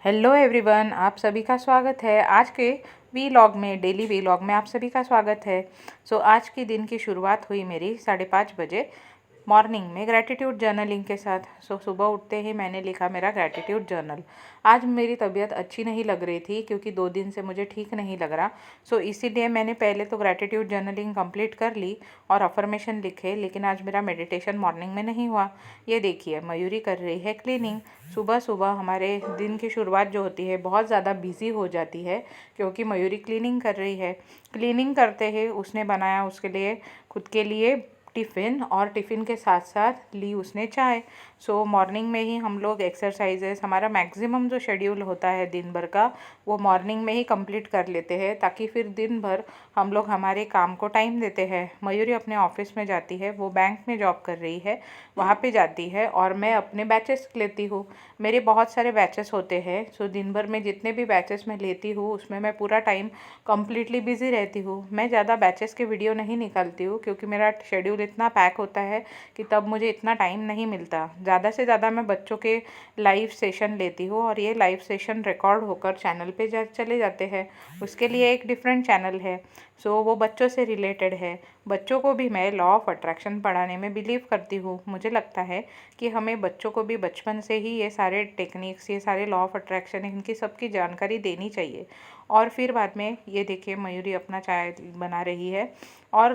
Hello everyone, आप सभी का स्वागत है आज के वीलॉग में। डेली वीलॉग में आप सभी का स्वागत है। आज की दिन की शुरुआत हुई मेरी 5:30 बजे मॉर्निंग में ग्रैटिट्यूड जर्नलिंग के साथ। सुबह उठते ही मैंने लिखा मेरा ग्रैटिट्यूड जर्नल। आज मेरी तबीयत अच्छी नहीं लग रही थी क्योंकि 2 दिन से मुझे ठीक नहीं लग रहा। इसीलिए मैंने पहले तो ग्रैटिट्यूड जर्नलिंग कंप्लीट कर ली और अफर्मेशन लिखे, लेकिन आज मेरा मेडिटेशन मॉर्निंग में नहीं हुआ। ये देखिए, मयूरी कर रही है क्लीनिंग। सुबह सुबह हमारे दिन की शुरुआत जो होती है बहुत ज़्यादा बिजी हो जाती है क्योंकि मयूरी क्लीनिंग कर रही है। क्लीनिंग करते ही उसने बनाया उसके लिए, खुद के लिए टिफ़िन, और टिफ़िन के साथ साथ ली उसने चाय। मॉर्निंग में ही हम लोग एक्सरसाइजेस, हमारा मैक्सिमम जो शेड्यूल होता है दिन भर का, वो मॉर्निंग में ही कंप्लीट कर लेते हैं ताकि फिर दिन भर हम लोग हमारे काम को टाइम देते हैं। मयूरी अपने ऑफिस में जाती है, वो बैंक में जॉब कर रही है, वहाँ पे जाती है, और मैं अपने बैचेस लेती हूँ। मेरे बहुत सारे बैचेस होते हैं। दिन भर में जितने भी बैचेस मैं लेती हूँ उसमें मैं पूरा टाइम कम्प्लीटली बिजी रहती हूँ। मैं ज़्यादा बैचेस के वीडियो नहीं निकालती हूँ क्योंकि मेरा शेड्यूल इतना पैक होता है कि तब मुझे इतना टाइम नहीं मिलता। ज़्यादा से ज़्यादा मैं बच्चों के लाइव सेशन लेती हूँ और ये लाइव सेशन रिकॉर्ड होकर चैनल पे चले जाते हैं। उसके लिए एक डिफरेंट चैनल है, वो बच्चों से रिलेटेड है। बच्चों को भी मैं लॉ ऑफ अट्रैक्शन पढ़ाने में बिलीव करती हूँ। मुझे लगता है कि हमें बच्चों को भी बचपन से ही ये सारे टेक्निक्स, ये सारे लॉ ऑफ अट्रैक्शन, इनकी सबकी जानकारी देनी चाहिए। और फिर बाद में ये देखिए, मयूरी अपना चाय बना रही है। और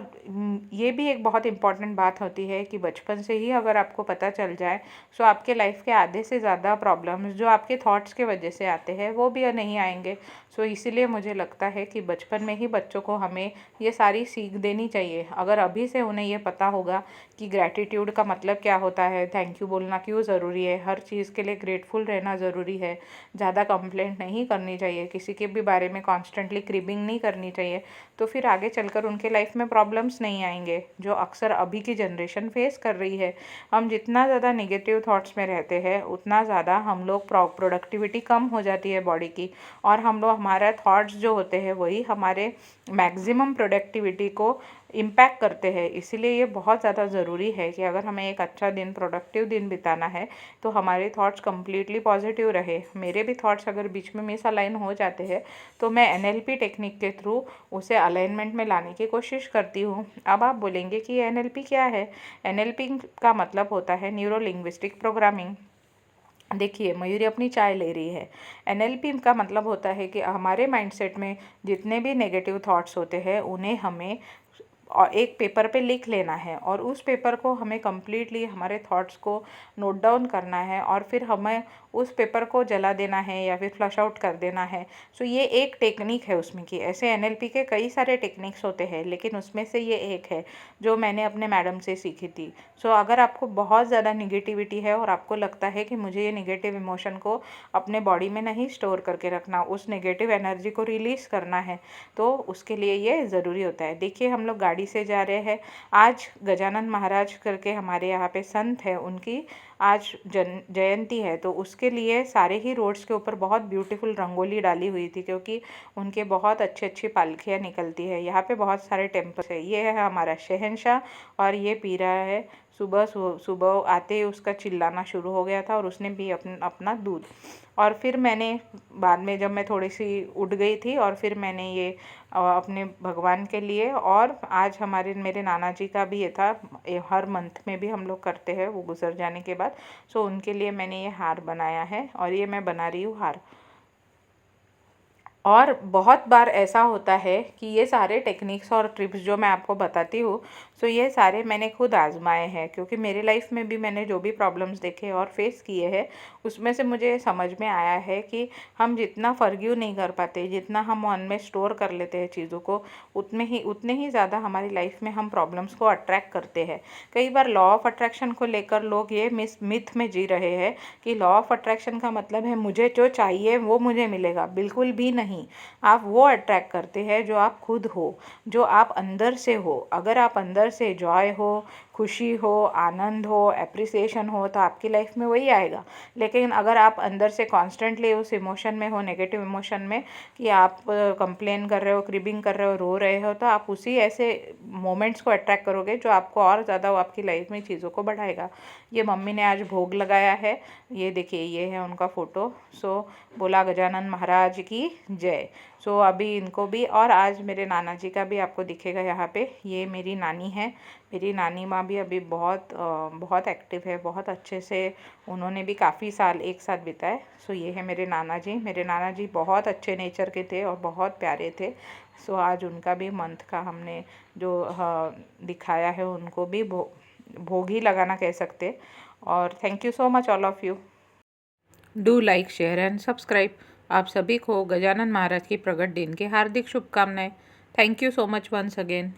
ये भी एक बहुत इम्पॉर्टेंट बात होती है कि बचपन से ही अगर आपको पता चल जाए आपके लाइफ के आधे से ज़्यादा प्रॉब्लम्स जो आपके थॉट्स के वजह से आते हैं वो भी नहीं आएंगे। इसीलिए मुझे लगता है कि बचपन में ही बच्चों को हमें ये सारी सीख देनी चाहिए। अगर अभी से उन्हें ये पता होगा कि ग्रैटिट्यूड का मतलब क्या होता है, थैंक यू बोलना क्यों ज़रूरी है, हर चीज़ के लिए ग्रेटफुल रहना ज़रूरी है, ज़्यादा कंप्लेंट नहीं करनी चाहिए, किसी के भी बारे में कॉन्स्टेंटली क्रिबिंग नहीं करनी चाहिए, तो फिर आगे चलकर उनके लाइफ में प्रॉब्लम्स नहीं आएंगे जो अक्सर अभी की जनरेशन फेस कर रही है। हम जितना ज़्यादा नेगेटिव थॉट्स में रहते हैं उतना ज़्यादा हम लोग प्रोडक्टिविटी कम हो जाती है बॉडी की, और हम लोग, हमारे थॉट्स जो होते हैं वही हमारे मैक्सिमम प्रोडक्टिविटी को इम्पैक्ट करते हैं। इसीलिए ये बहुत ज़्यादा ज़रूरी है कि अगर हमें एक अच्छा दिन, प्रोडक्टिव दिन बिताना है तो हमारे थॉट्स कम्प्लीटली पॉजिटिव रहे। मेरे भी थॉट्स अगर बीच में मिस अलाइन हो जाते हैं तो मैं NLP टेक्निक के थ्रू उसे अलाइनमेंट में लाने की कोशिश करती हूँ। अब आप बोलेंगे कि NLP क्या है? NLP का मतलब होता है न्यूरो लिंग्विस्टिक प्रोग्रामिंग। देखिए, मयूरी अपनी चाय ले रही है। NLP का मतलब होता है कि हमारे माइंडसेट में जितने भी नेगेटिव थॉट्स होते हैं उन्हें हमें एक पेपर पे लिख लेना है, और उस पेपर को हमें कम्प्लीटली हमारे थॉट्स को नोट डाउन करना है, और फिर हमें उस पेपर को जला देना है या फिर फ्लश आउट कर देना है। ये एक टेक्निक है उसमें की। ऐसे NLP के कई सारे टेक्निक्स होते हैं, लेकिन उसमें से ये एक है जो मैंने अपने मैडम से सीखी थी। अगर आपको बहुत ज़्यादा निगेटिविटी है और आपको लगता है कि मुझे ये निगेटिव इमोशन को अपने बॉडी में नहीं स्टोर करके रखना, उस नेगेटिव एनर्जी को रिलीज़ करना है, तो उसके लिए ये ज़रूरी होता है। देखिए, हम लोग गाड़ी से जा रहे हैं। आज गजानन महाराज करके हमारे यहाँ पे संत है, उनकी आज जयंती है, तो उसके लिए सारे ही रोड्स के ऊपर बहुत ब्यूटीफुल रंगोली डाली हुई थी क्योंकि उनके बहुत अच्छी अच्छी पालकियाँ निकलती है। यहाँ पे बहुत सारे टेम्पल्स है। ये है हमारा शहंशाह, और ये पी रहा है। सुबह सुबह आते ही उसका चिल्लाना शुरू हो गया था और उसने भी अपना दूध। और फिर मैंने बाद में, जब मैं थोड़ी सी उठ गई थी, और फिर मैंने ये अपने भगवान के लिए, और आज मेरे नाना जी का भी ये था, हर मंथ में भी हम लोग करते हैं वो गुजर जाने के बाद। उनके लिए मैंने ये हार बनाया है, और ये मैं बना रही हूँ हार। और बहुत बार ऐसा होता है कि ये सारे टेक्निक्स और ट्रिप्स जो मैं आपको बताती हूँ, ये सारे मैंने खुद आजमाए हैं क्योंकि मेरे लाइफ में भी मैंने जो भी प्रॉब्लम्स देखे और फेस किए हैं उसमें से मुझे समझ में आया है कि हम जितना फॉरगिव नहीं कर पाते, जितना हम मन में स्टोर कर लेते हैं चीज़ों को, उतने ही ज़्यादा हमारी लाइफ में हम प्रॉब्लम्स को अट्रैक्ट करते हैं। कई बार लॉ ऑफ अट्रैक्शन को लेकर लोग ये मिथ में जी रहे हैं कि लॉ ऑफ अट्रैक्शन का मतलब है मुझे जो चाहिए वो मुझे मिलेगा। बिल्कुल भी नहीं। आप वो अट्रैक्ट करते हैं जो आप खुद हो, जो आप अंदर से हो। अगर आप अंदर से जॉय हो, खुशी हो, आनंद हो, एप्रिसिएशन हो, तो आपकी लाइफ में वही आएगा। लेकिन अगर आप अंदर से कॉन्स्टेंटली उस इमोशन में हो, नेगेटिव इमोशन में, कि आप कंप्लेन कर रहे हो, क्रिबिंग कर रहे हो, रो रहे हो, तो आप उसी ऐसे मोमेंट्स को अट्रैक्ट करोगे जो आपको और ज़्यादा आपकी लाइफ में चीज़ों को बढ़ाएगा। ये मम्मी ने आज भोग लगाया है, ये देखिए, ये है उनका फ़ोटो। सो बोला गजानन महाराज की जय। सो अभी इनको भी, और आज मेरे नाना जी का भी आपको दिखेगा यहाँ पे। ये मेरी नानी है, मेरी नानी माँ भी अभी बहुत एक्टिव है, बहुत अच्छे से उन्होंने भी काफ़ी साल एक साथ बिताए। सो ये है मेरे नाना जी बहुत अच्छे नेचर के थे और बहुत प्यारे थे। सो आज उनका भी मंथ का हमने जो दिखाया है, उनको भी भोग ही लगाना कह सकते। और thank you so much all of you. Do like, share and subscribe. आप सभी को गजानन महाराज की प्रगट दिन की हार्दिक शुभकामनाएं। Thank you so much once again.